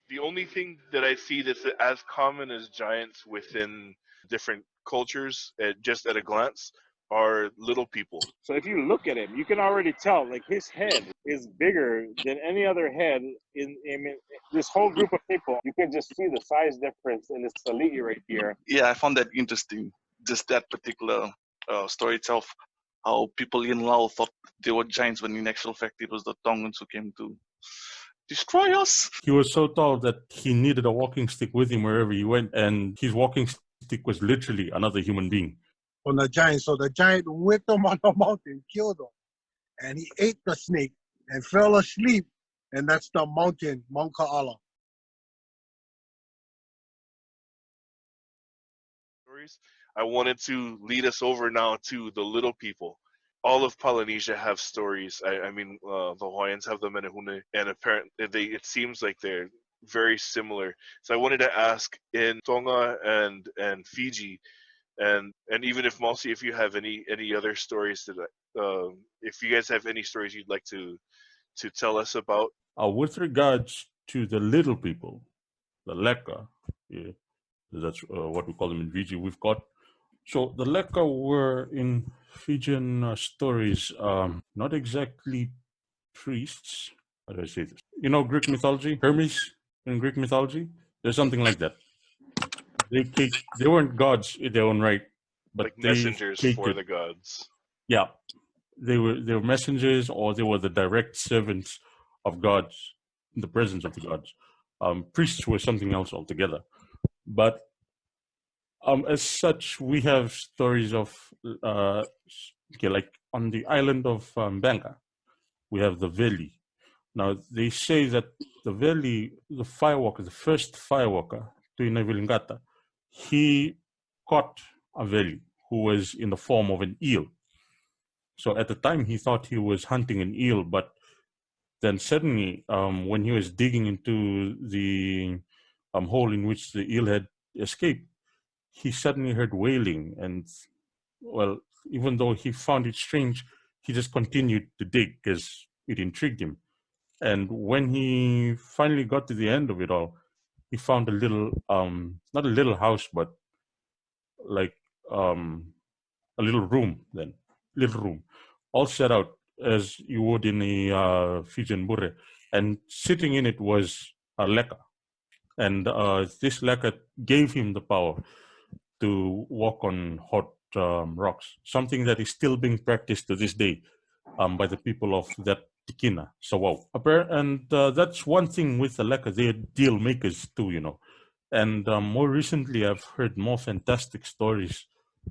The only thing that I see that's as common as giants within different cultures, just at a glance, are little people. So if you look at him, you can already tell like his head is bigger than any other head in this whole group of people. You can just see the size difference in this saliki right here. Yeah, I found that interesting. Just that particular story itself, how people in Laos thought they were giants when in actual fact it was the Tongans who came to destroy us. He was so tall that he needed a walking stick with him wherever he went, and his walking stick was literally another human being. On the giant, so the giant whipped him on the mountain, killed him, and he ate the snake and fell asleep, and that's the mountain, Mount Ka'ala. I wanted to lead us over now to the little people. All of Polynesia have stories. I mean, the Hawaiians have the Menehune, and apparently it seems like they're very similar. So I wanted to ask in Tonga and Fiji, and even if Malsi, if you have any other stories that, if you guys have any stories you'd like to tell us about. With regards to the little people, the Leka, yeah, that's what we call them in Fiji. We've got, so the Leka were in Fijian stories, not exactly priests. How do I say this? You know, Greek mythology, Hermes in Greek mythology, there's something like that. They weren't gods in their own right, but like messengers for the gods. Yeah, they were messengers, or they were the direct servants of gods in the presence of the gods. Priests were something else altogether. But as such, we have stories of like on the island of Banga, we have the Veli. Now they say that the Veli, the firewalker, the first firewalker, Tuina Vilingata, he caught a Veli who was in the form of an eel. So at the time he thought he was hunting an eel, but then suddenly when he was digging into the hole in which the eel had escaped, he suddenly heard wailing, and well, even though he found it strange, he just continued to dig because it intrigued him. And when he finally got to the end of it all, he found a little, not a little house, but like a little room, all set out as you would in a Fijian bure. And sitting in it was a leka. And this leka gave him the power to walk on hot rocks, something that is still being practiced to this day by the people of that Tikina, Sawau. And that's one thing with the leka, they're deal makers too, you know. And more recently, I've heard more fantastic stories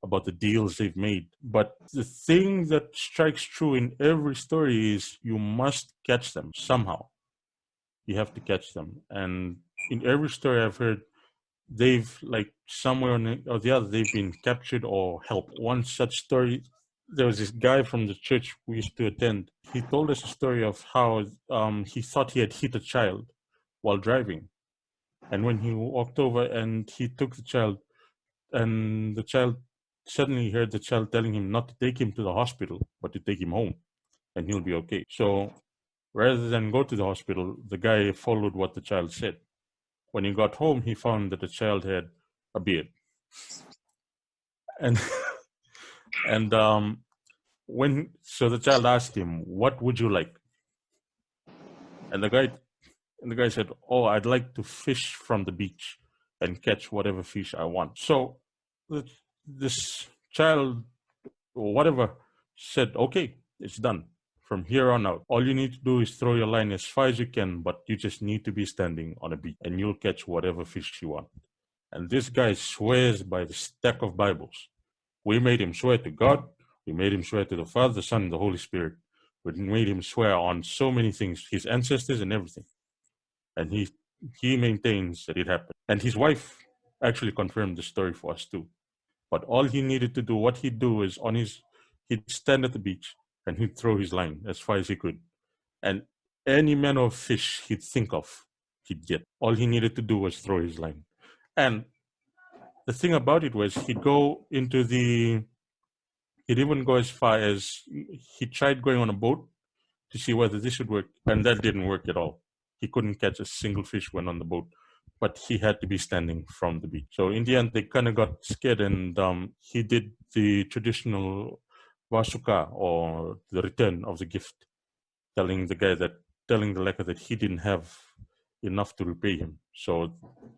about the deals they've made. But the thing that strikes true in every story is you must catch them somehow. You have to catch them. And in every story I've heard, they've, like, somewhere or the other, they've been captured or helped. One such story, there was this guy from the church we used to attend. He told us a story of how he thought he had hit a child while driving. And when he walked over and he took the child, and the child suddenly heard the child telling him not to take him to the hospital, but to take him home, and he'll be okay. So rather than go to the hospital, the guy followed what the child said. When he got home, he found that the child had a beard. And so the child asked him, "What would you like?" And the guy said, "Oh, I'd like to fish from the beach and catch whatever fish I want." So this child or whatever said, "Okay, it's done. From here on out, all you need to do is throw your line as far as you can, but you just need to be standing on a beach and you'll catch whatever fish you want." And this guy swears by the stack of Bibles. We made him swear to God. We made him swear to the Father, the Son, and the Holy Spirit. We made him swear on so many things, his ancestors and everything. And he maintains that it happened. And his wife actually confirmed the story for us too. But all he needed to do, what he'd do is he'd stand at the beach and he'd throw his line as far as he could. And any manner of fish he'd think of, he'd get. All he needed to do was throw his line. And the thing about it was he'd even go as far as he tried going on a boat to see whether this would work, and that didn't work at all. he couldn't catch a single fish when on the boat, but he had to be standing from the beach. So in the end, they kind of got scared, and he did the traditional wasuka, or the return of the gift, telling the lekker that he didn't have enough to repay him. So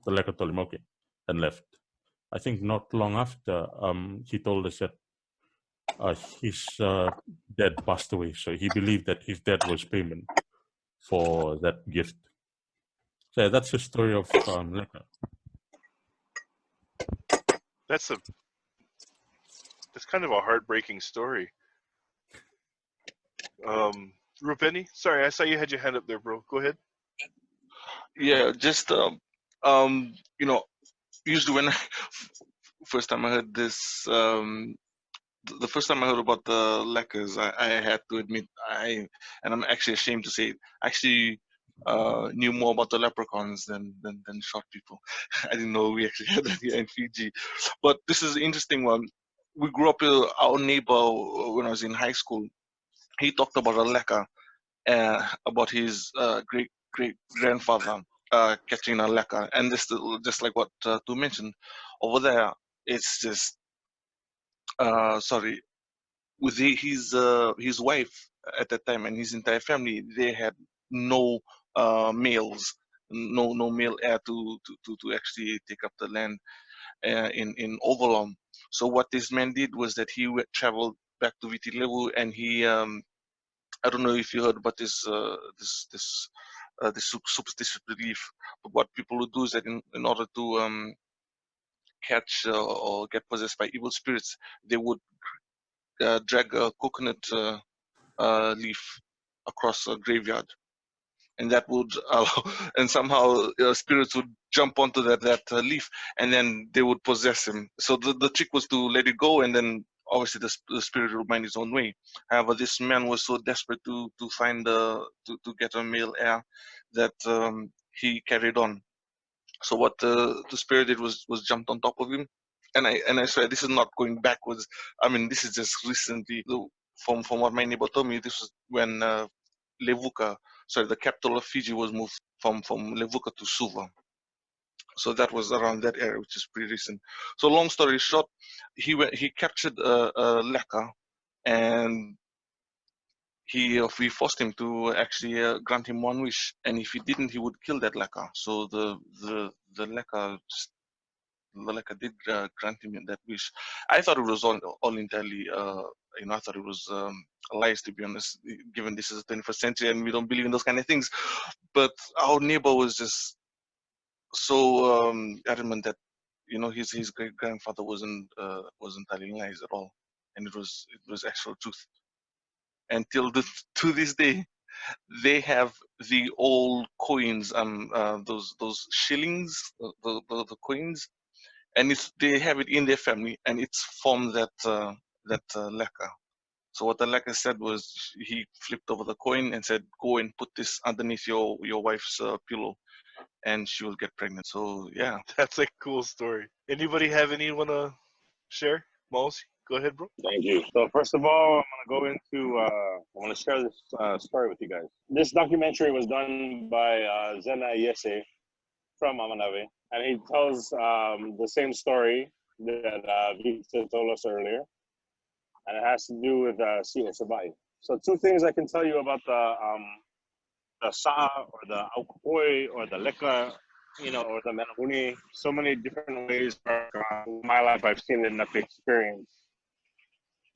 the lekker told him okay and left. I think not long after, he told us that his dad passed away. So he believed that his dad was payment for that gift. So yeah, that's the story of lekker. That's kind of a heartbreaking story. Rupeni, sorry, I saw you had your hand up there, bro. Go ahead. Yeah, just you know, usually when first time I heard this, the first time I heard about the leckers, I had to admit, and I'm actually ashamed to say, actually knew more about the leprechauns than short people. I didn't know we actually had that here in Fiji. But this is an interesting one. We grew up with our neighbor when I was in high school. He talked about a lecker, about his great grandfather catching a lecker, and this just like what Tu mentioned over there. It's just sorry, with his wife at that time and his entire family, they had no males, no male heir to actually take up the land in Overlong. So what this man did was that he traveled back to Vitilevu, and he I don't know if you heard about this superstitious belief. But what people would do is that in order to catch or get possessed by evil spirits, they would drag a coconut leaf across a graveyard, and that would allow, and somehow spirits would jump onto that leaf, and then they would possess him. So the trick was to let it go, and then obviously the spirit would mind its own way. However, this man was so desperate to find to get a male heir that he carried on. So what the spirit did was jumped on top of him, and I swear this is not going backwards. I mean, this is just recently. From what my neighbor told me, this was when Levuka, sorry, the capital of Fiji was moved from Levuka to Suva. So that was around that area, which is pretty recent. So long story short, he captured a leka, and we forced him to actually grant him one wish, and if he didn't, he would kill that leka. So the leka did grant him that wish. I thought it was all entirely, I thought it was lies, to be honest, given this is the 21st century and we don't believe in those kind of things. But our neighbor was just so adamant that his great grandfather wasn't telling lies at all, and it was actual truth. Until to this day, they have the old coins, those shillings, the coins, and they have it in their family, and it's from that leka. So what the leka said was, he flipped over the coin and said, "Go and put this underneath your wife's pillow, and she will get pregnant." So yeah, That's a cool story. Anybody have anyone to share? Mouse, go ahead, bro. Thank you. So first of all, I'm gonna go into. I want to share this story with you guys. This documentary was done by Zena Yese from Amanave, and he tells the same story that Victor told us earlier, and it has to do with Siya Sabai. So two things I can tell you about the Sa, or the Aukoi, or the Leka, or the Menahuni. So many different ways. In my life, I've seen enough experience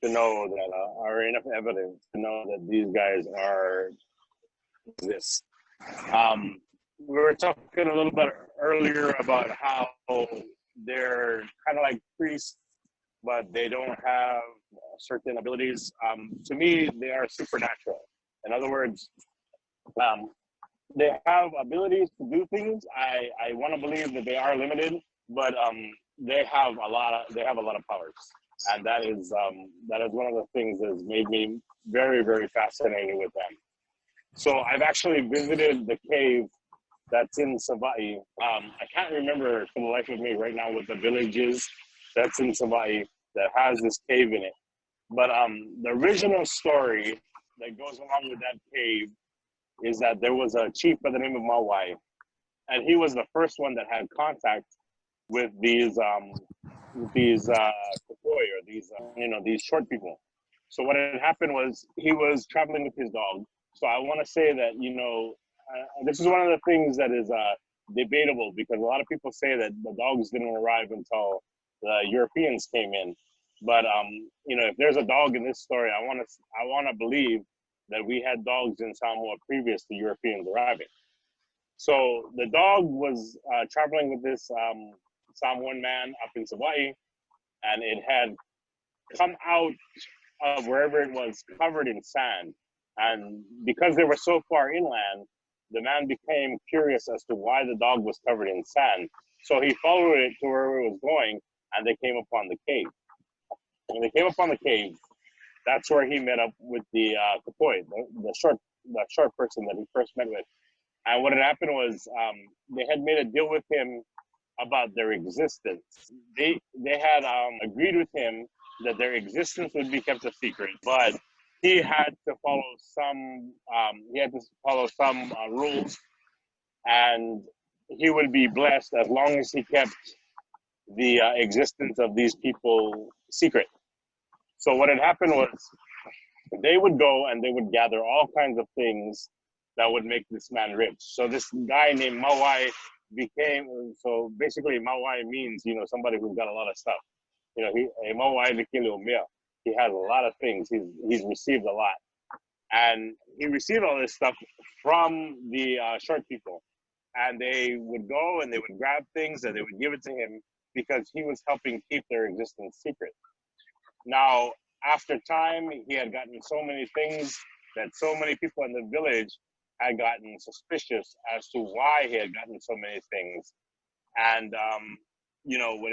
to know that, or enough evidence to know that these guys are this. We were talking a little bit earlier about how they're kind of like priests, but they don't have certain abilities. To me, they are supernatural. In other words, they have abilities to do things. I want to believe that they are limited, but they have a lot of powers, and that is one of the things that has made me very, very fascinated with them. So I've actually visited the cave that's in Savai'i. I can't remember for the life of me right now what the village is that's in Savai'i that has this cave in it. But the original story that goes along with that cave is that there was a chief by the name of Mawai, and he was the first one that had contact with these Kokoi, or these short people. So what had happened was he was traveling with his dog. So I want to say that this is one of the things that is debatable, because a lot of people say that the dogs didn't arrive until the Europeans came in. But if there's a dog in this story, I want to believe that we had dogs in Samoa previous to Europeans arriving. So the dog was traveling with this Samoan man up in Hawaii, and it had come out of wherever it was covered in sand. And because they were so far inland, the man became curious as to why the dog was covered in sand. So he followed it to where it was going, and they came upon the cave. When they came upon the cave, that's where he met up with the Kapoi, the short person that he first met with. And what had happened was they had made a deal with him about their existence. They had agreed with him that their existence would be kept a secret, but he had to follow some rules, and he would be blessed as long as he kept the existence of these people secret. So what had happened was they would go and they would gather all kinds of things that would make this man rich. So this guy named Mawai basically Mawai means, somebody who's got a lot of stuff. He has a lot of things. He's received a lot. And he received all this stuff from the short people. And they would go and they would grab things and they would give it to him because he was helping keep their existence secret. Now, after time, he had gotten so many things that so many people in the village had gotten suspicious as to why he had gotten so many things. And, when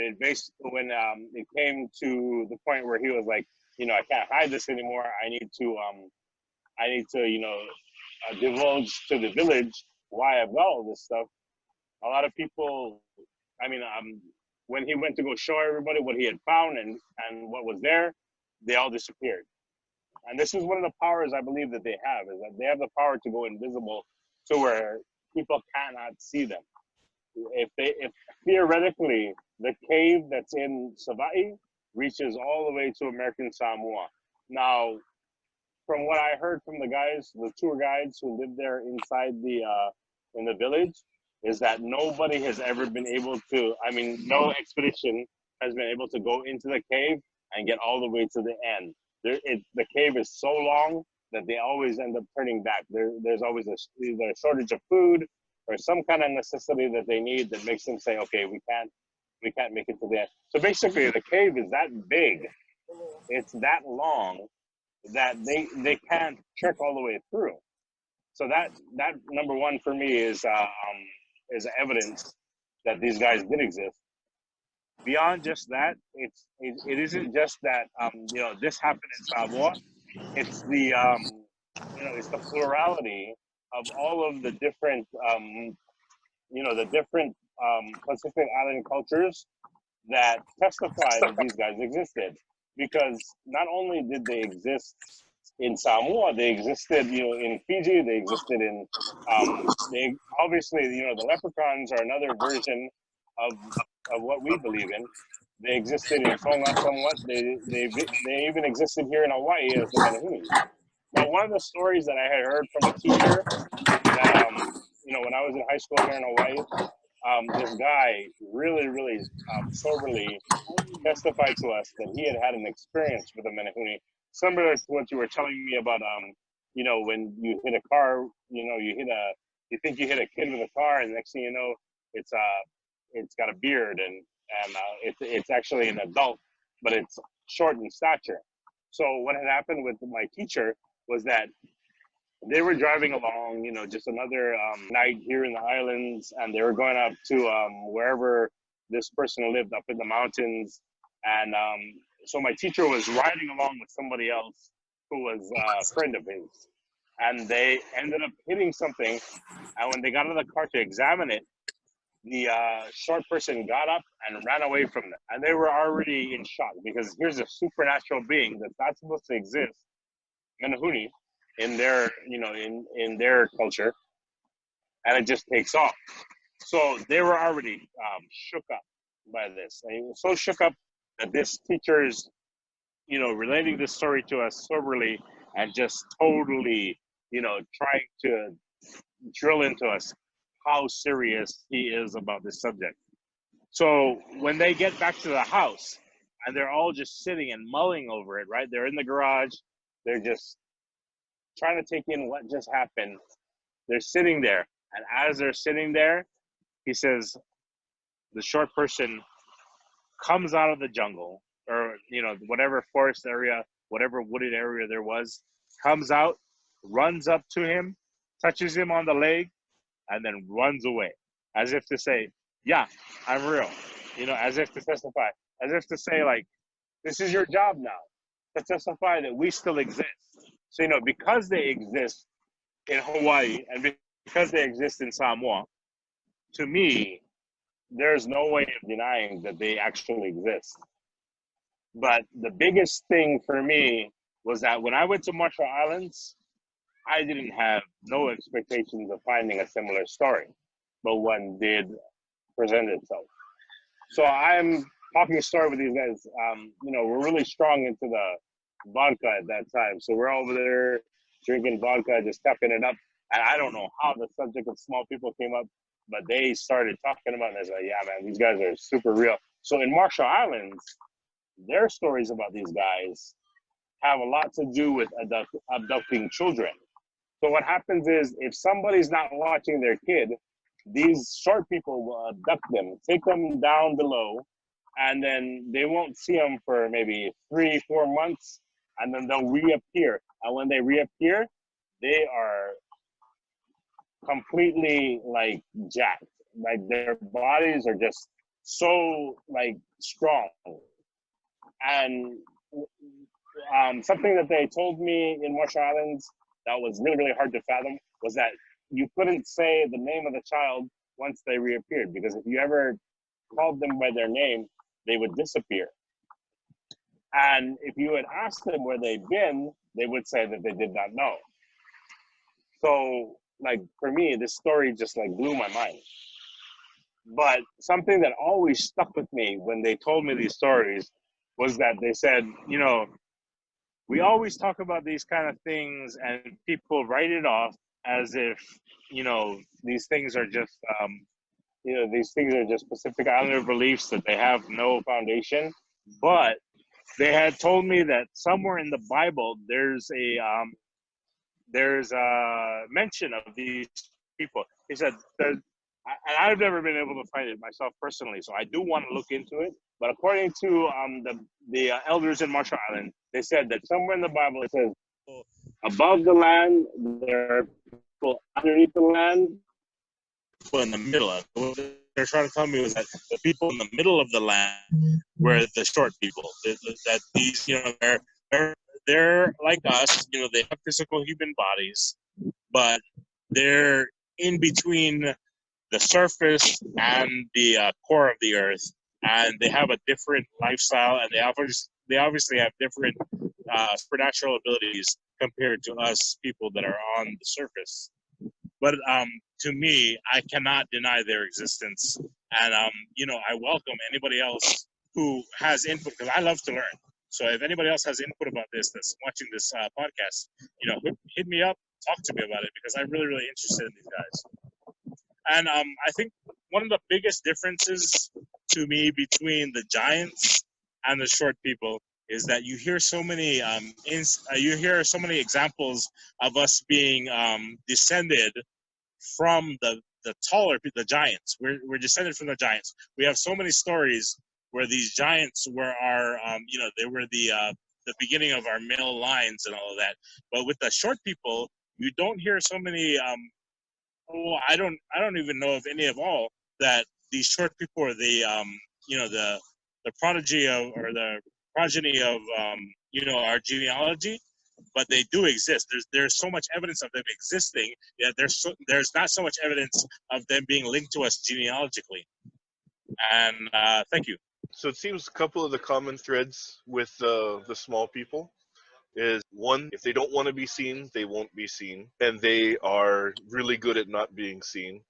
it came to the point where he was like, I can't hide this anymore. I need to divulge to the village why I've got all this stuff. A lot of people, when he went to go show everybody what he had found and what was there, they all disappeared. And this is one of the powers I believe that they have, is that they have the power to go invisible to where people cannot see them. If theoretically the cave that's in Savai'i reaches all the way to American Samoa. Now, from what I heard from the tour guides who lived there inside in the village, is that nobody has ever been able to, no expedition has been able to go into the cave and get all the way to the end. The cave is so long that they always end up turning back. There's always either a shortage of food or some kind of necessity that they need that makes them say, okay, we can't make it to the end. So basically the cave is that big, it's that long, that they can't trek all the way through. So that number one for me is evidence that these guys did exist. Beyond just that, it isn't just that this happened in Samoa. It's it's the plurality of all of the different Pacific Island cultures that testify that these guys existed. Because not only did they exist in Samoa, they existed, in Fiji, they existed in, they obviously, the leprechauns are another version of what we believe in. They existed in Tonga somewhat. They even existed here in Hawaii as the Menahunis. Now, one of the stories that I had heard from a teacher that, when I was in high school here in Hawaii, this guy really, really soberly testified to us that he had an experience with a Menehune, similar to what you were telling me about, when you hit a car, you think you hit a kid with a car, and next thing you know, it's got a beard, and it's actually an adult, but it's short in stature. So what had happened with my teacher was that they were driving along, just another night here in the islands, and they were going up to wherever this person lived up in the mountains. And so my teacher was riding along with somebody else who was a friend of his. And they ended up hitting something. And when they got out of the car to examine it, the short person got up and ran away from them. And they were already in shock, because here's a supernatural being that's not supposed to exist, Menehune, in their, in their culture, and it just takes off. So they were already shook up by this. They were so shook up that this teacher is, relating this story to us soberly and just totally, trying to drill into us how serious he is about this subject. So when they get back to the house and they're all just sitting and mulling over it, right? They're in the garage. They're just trying to take in what just happened. They're sitting there. And as they're sitting there, he says, the short person comes out of the jungle or, whatever forest area, whatever wooded area there was, comes out, runs up to him, touches him on the leg, and then runs away as if to say, yeah, I'm real, as if to testify, as if to say, like, this is your job now, to testify that we still exist. So, because they exist in Hawaii and because they exist in Samoa, to me, there's no way of denying that they actually exist. But the biggest thing for me was that when I went to Marshall Islands, I didn't have no expectations of finding a similar story, but one did present itself. So I'm talking a story with these guys. We're really strong into the vodka at that time. So we're over there drinking vodka, just stepping it up. And I don't know how the subject of small people came up, but they started talking about it. And I was like, yeah, man, these guys are super real. So in Marshall Islands, their stories about these guys have a lot to do with abducting children. So what happens is if somebody's not watching their kid, these short people will abduct them, take them down below, and then they won't see them for maybe 3-4 months, and then they'll reappear. And when they reappear, they are completely like jacked. Like their bodies are just so like strong. And something that they told me in Marshall Islands that was really, really hard to fathom was that you couldn't say the name of the child once they reappeared, because if you ever called them by their name, they would disappear. And if you had asked them where they'd been, they would say that they did not know. So, like, for me, this story just like blew my mind. But something that always stuck with me when they told me these stories was that they said, we always talk about these kind of things and people write it off as if, these things are just, these things are just Pacific Islander beliefs that they have no foundation. But they had told me that somewhere in the Bible, there's a mention of these people. He said, and I've never been able to find it myself personally, so I do want to look into it. But according to the elders in Marshall Island, they said that somewhere in the Bible it says, above the land, there are people underneath the land, people in the middle of it. What they're trying to tell me was that the people in the middle of the land were the short people. That these, they're like us. They have physical human bodies, but they're in between the surface and the core of the earth, and they have a different lifestyle, and they obviously have different supernatural abilities compared to us people that are on the surface. But to me, I cannot deny their existence, and I welcome anybody else who has input, because I love to learn. So if anybody else has input about this, that's watching this podcast, hit me up, talk to me about it, because I'm really, really interested in these guys. And I think one of the biggest differences to me between the giants and the short people is that you hear so many examples of us being descended from the taller people, the giants. We're descended from the giants. We have so many stories where these giants were our they were the beginning of our male lines and all of that. But with the short people, you don't hear so many I don't even know of any of all that these short people are the prodigy of, or the progeny of our genealogy, but they do exist. There's so much evidence of them existing. Yeah, there's not so much evidence of them being linked to us genealogically. And thank you. So it seems a couple of the common threads with the small people is one, if they don't want to be seen, they won't be seen, and they are really good at not being seen.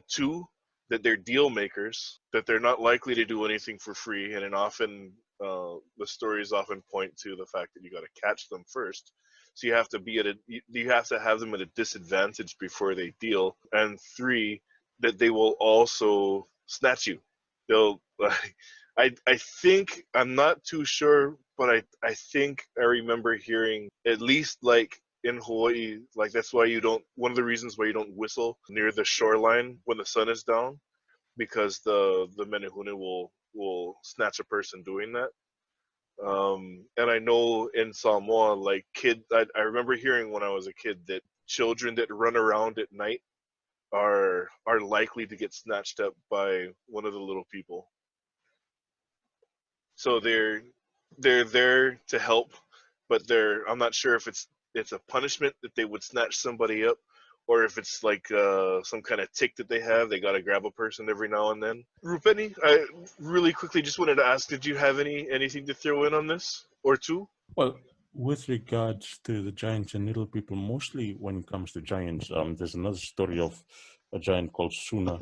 Two, that they're deal makers, that they're not likely to do anything for free, and then often the stories often point to the fact that you got to catch them first. So you have to be at you have to have them at a disadvantage before they deal. And three, that they will also snatch you. They'll I think, I'm not too sure, but I think I remember hearing, at least like in Hawaii, like that's why you don't, one of the reasons why you don't whistle near the shoreline when the sun is down, because the menehune will snatch a person doing that. And I know in Samoa, like I remember hearing when I was a kid that children that run around at night are likely to get snatched up by one of the little people. So they're there to help, but I'm not sure if it's a punishment that they would snatch somebody up, or if it's like some kind of tick that they have. They got to grab a person every now and then. Rupeni, I really quickly just wanted to ask, did you have anything to throw in on this or two? Well, with regards to the giants and little people, mostly when it comes to giants, there's another story of a giant called Suna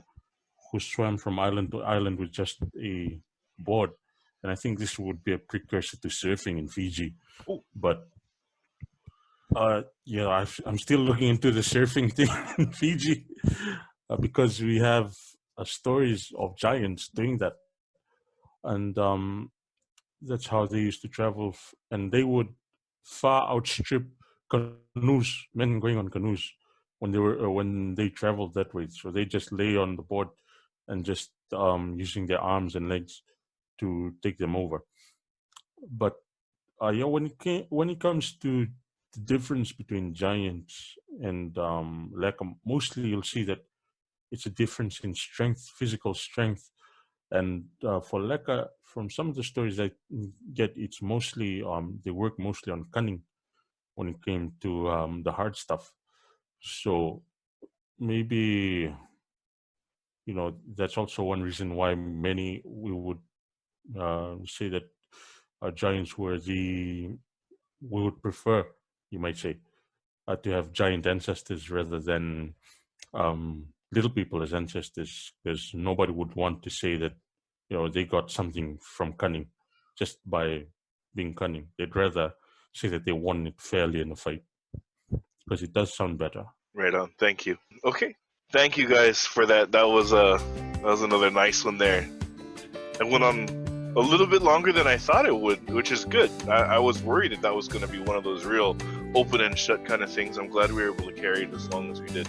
who swam from island to island with just a board. And I think this would be a precursor to surfing in Fiji. Oh. But yeah, I'm still looking into the surfing thing in Fiji because we have stories of giants doing that. And that's how they used to travel. And they would far outstrip canoes, men going on canoes, when they traveled that way. So they just lay on the board and just using their arms and legs to take them over. But yeah, when it comes to the difference between giants and Leka, mostly you'll see that it's a difference in strength, physical strength. And for Leka, from some of the stories I get, it's mostly they work mostly on cunning when it came to the hard stuff. So maybe that's also one reason why we would say that giants we would prefer, you might say, to have giant ancestors rather than little people as ancestors, because nobody would want to say that they got something from cunning just by being cunning. They'd rather say that they won it fairly in a fight, because it does sound better. Right on. Thank you. Okay. Thank you guys for that. That was another nice one there. It went on a little bit longer than I thought it would, which is good. I was worried that was going to be one of those real open and shut kind of things. I'm glad we were able to carry it as long as we did.